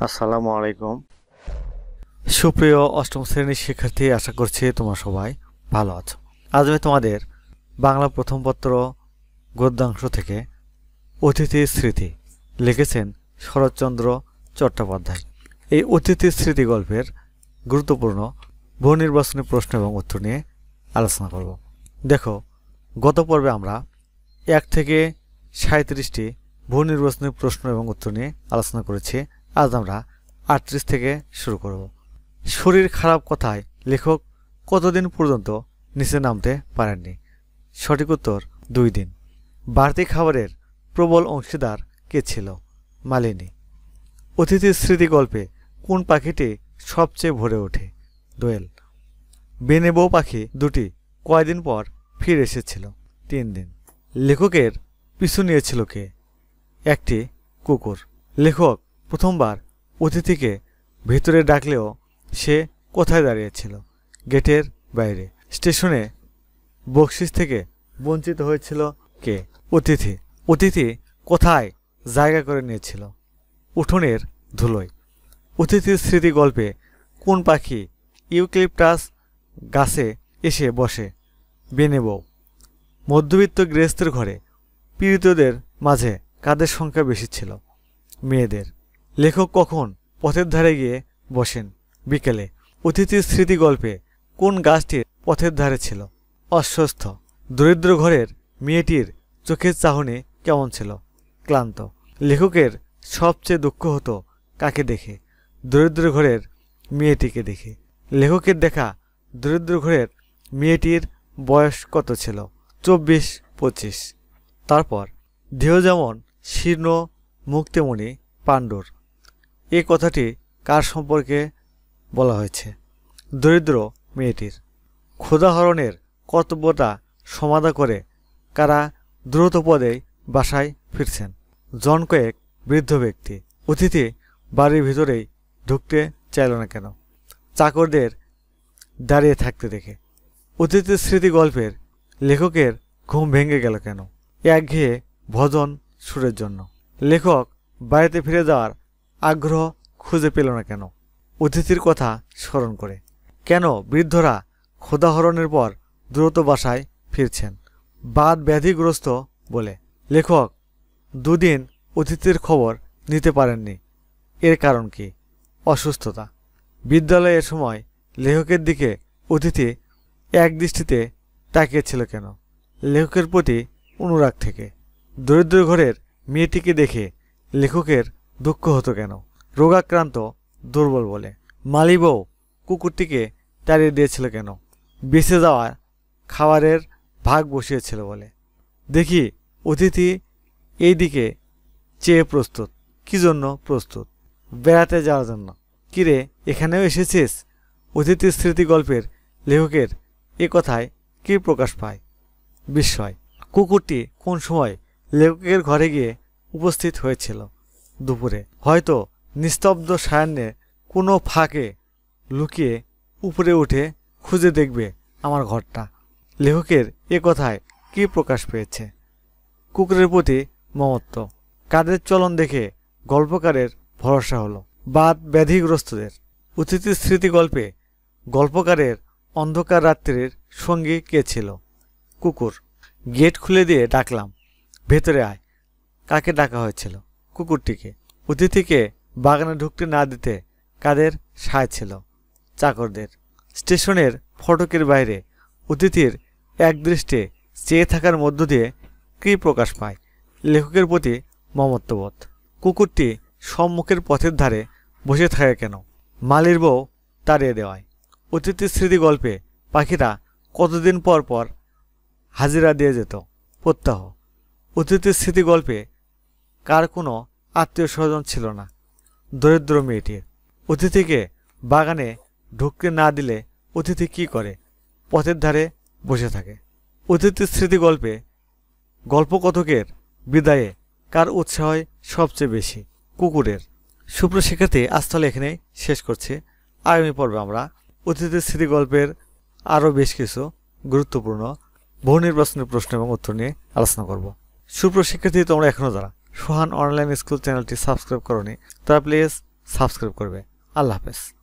আসসালামু আলাইকুম। সুপ্রিয় অষ্টম শ্রেণীর শিক্ষার্থী, আশা করছি তোমরা সবাই ভালো আছো। আজ আমি তোমাদের বাংলা প্রথম পত্র গদ্যাংশ থেকে অতিথির স্মৃতি লিখেছেন শরৎচন্দ্র চট্টোপাধ্যায়। এই অতিথির স্মৃতি গল্পের গুরুত্বপূর্ণ বহু নির্বাচনী প্রশ্ন এবং উত্তর নিয়ে আলোচনা করব। দেখো, গত পর্বে আমরা 1 থেকে 37টি বহু নির্বাচনী প্রশ্ন এবং উত্তর নিয়ে আলোচনা করেছি। আজ আমরা 38 থেকে শুরু করব। শরীর খারাপ কথায় লেখক কতদিন পর্যন্ত নিচে নামতে পারেননি? সঠিক উত্তর 2 দিন। বাড়তি খাবারের প্রবল অংশীদার কে ছিল? মালিনী। অতিথির স্মৃতি গল্পে কোন পাখিটি সবচেয়ে ভরে ওঠে? দোয়েল। বেনে বউ পাখি দুটি কয়দিন পর ফিরে এসেছিল? 3 দিন। লেখকের পিছু নিয়েছিল কে? একটি কুকুর। লেখক প্রথমবার অতিথিকে ভিতরে ডাকলেও সে কোথায় দাঁড়িয়েছিল? গেটের বাইরে। স্টেশনে বকশিস থেকে বঞ্চিত হয়েছিল কে? অতিথি। অতিথি কোথায় জায়গা করে নিয়েছিল? উঠোনের ধুলোয়। অতিথির স্মৃতি গল্পে কোন পাখি ইউক্যালিপটাস গাছে এসে বসে? বেনে বউ। মধ্যবিত্ত গৃহস্থের ঘরে পীড়িতদের মাঝে কাদের সংখ্যা বেশি ছিল? মেয়েদের। লেখক কখন পথের ধারে গিয়ে বসেন? বিকেলে। অতিথির স্মৃতি গল্পে কোন গাছটি পথের ধারে ছিল? অশ্বত্থ। দরিদ্র ঘরের মেয়েটির চোখের চাহনি কেমন ছিল? ক্লান্ত। লেখকের সবচেয়ে দুঃখ হতো কাকে দেখে? দরিদ্র ঘরের মেয়েটিকে দেখে। লেখকের দেখা দরিদ্র ঘরের মেয়েটির বয়স কত ছিল? 24-25। তারপর দেহ যেমন শীর্ণ মুখ তেমনি পাণ্ডুর, এই কথাটি কার সম্পর্কে বলা হয়েছে? দরিদ্র মেয়েটির। ক্ষুধাহরণের কর্তব্যটা সমাধা করে কারা দ্রুত পদে বাসায় ফিরছেন? জন কয়েক বৃদ্ধ ব্যক্তি। অতিথি বাড়ির ভিতরেই ঢুকতে চাইল না কেন? চাকরদের দাঁড়িয়ে থাকতে দেখে। অতিথির স্মৃতি গল্পের লেখকের ঘুম ভেঙে গেল কেন? একঘেয়ে ভজন সুরের জন্য। লেখক বাড়িতে ফিরে যাওয়ার আগ্রহ খুঁজে পেল না কেন? অতিথির কথা স্মরণ করে। কেন বৃদ্ধরা ক্ষুধাহরণের পর দ্রুত বাসায় ফিরছেন? বাত ব্যাধিগ্রস্ত বলে। লেখক 2 দিন অতিথির খবর নিতে পারেননি, এর কারণ কি? অসুস্থতা। বিদ্যালয়ের সময় লেখকের দিকে অতিথি এক দৃষ্টিতে তাকিয়েছিল কেন? লেখকের প্রতি অনুরাগ থেকে। দরিদ্র ঘরের মেয়েটিকে দেখে লেখকের দুঃখ হতো কেন? রোগাক্রান্ত, দুর্বল বলে। মালি বউ কুকুরটিকে তাড়িয়ে দিয়েছিল কেন? বেঁচে যাওয়ার খাবারের ভাগ বসিয়েছিল বলে। দেখি অতিথি এই দিকে চেয়ে প্রস্তুত। কি জন্য প্রস্তুত? বেড়াতে যাওয়ার জন্য। কিরে, এখানেও এসেছিস? অতিথির স্মৃতি গল্পের লেখকের এ কথায় কি প্রকাশ পায়? বিস্ময়। কুকুরটি কোন সময় লেখকের ঘরে গিয়ে উপস্থিত হয়েছিল? দুপুরে। হয়তো নিস্তব্ধ সায়াহ্নে কোনো ফাঁকে লুকিয়ে উপরে উঠে খুঁজে দেখবে আমার ঘরটা। লেখকের এ কথায় কি প্রকাশ পেয়েছে? কুকুরের প্রতি মমত্ব। কাদের চলন দেখে গল্পকারের ভরসা হলো? বাত ব্যাধিগ্রস্তদের। অতিথির স্মৃতি গল্পে গল্পকারের অন্ধকার রাত্রির সঙ্গী কে ছিল? কুকুর। গেট খুলে দিয়ে ডাকলাম, ভেতরে আয়। কাকে ডাকা হয়েছিল? কুকুরটিকে। অতিথিকে বাগানে ঢুকতে না দিতে কাদের সায় ছিল? চাকরদের। স্টেশনের ফটকের বাইরে অতিথির একদৃষ্টে চেয়ে থাকার মধ্য দিয়ে কী প্রকাশ পায়? লেখকের প্রতি মমত্ববোধ। কুকুরটি সম্মুখের পথের ধারে বসে থাকে কেন? মালির বউ তাড়িয়ে দেওয়ায়। অতিথির স্মৃতি গল্পে পাখিরা কতদিন পর পর হাজিরা দিয়ে যেত? প্রত্যাহ। অতিথির স্মৃতি গল্পে কার কোনো আত্মীয় স্বজন ছিল না? দরিদ্র মেয়েটির। অতিথিকে বাগানে ঢুকতে না দিলে অতিথি কি করে? পথের ধারে বসে থাকে। অতিথির স্মৃতি গল্পে গল্পকথকের বিদায়ে কার উৎসাহ সবচেয়ে বেশি? কুকুরের। সুপ্রিয় শিক্ষার্থী, আজ তাহলে এখানেই শেষ করছি। আগামী পর্বে আমরা অতিথির স্মৃতি গল্পের আরও বেশ কিছু গুরুত্বপূর্ণ বহু নির্বাচনী প্রশ্ন এবং উত্তর নিয়ে আলোচনা করব। সুপ্রিয় শিক্ষার্থী, তোমরা এখনও যারা সোহান অনলাইন স্কুল চ্যানেলটি সাবস্ক্রাইব করোনি তারা প্লিজ সাবস্ক্রাইব করবে। আল্লাহ হাফেজ।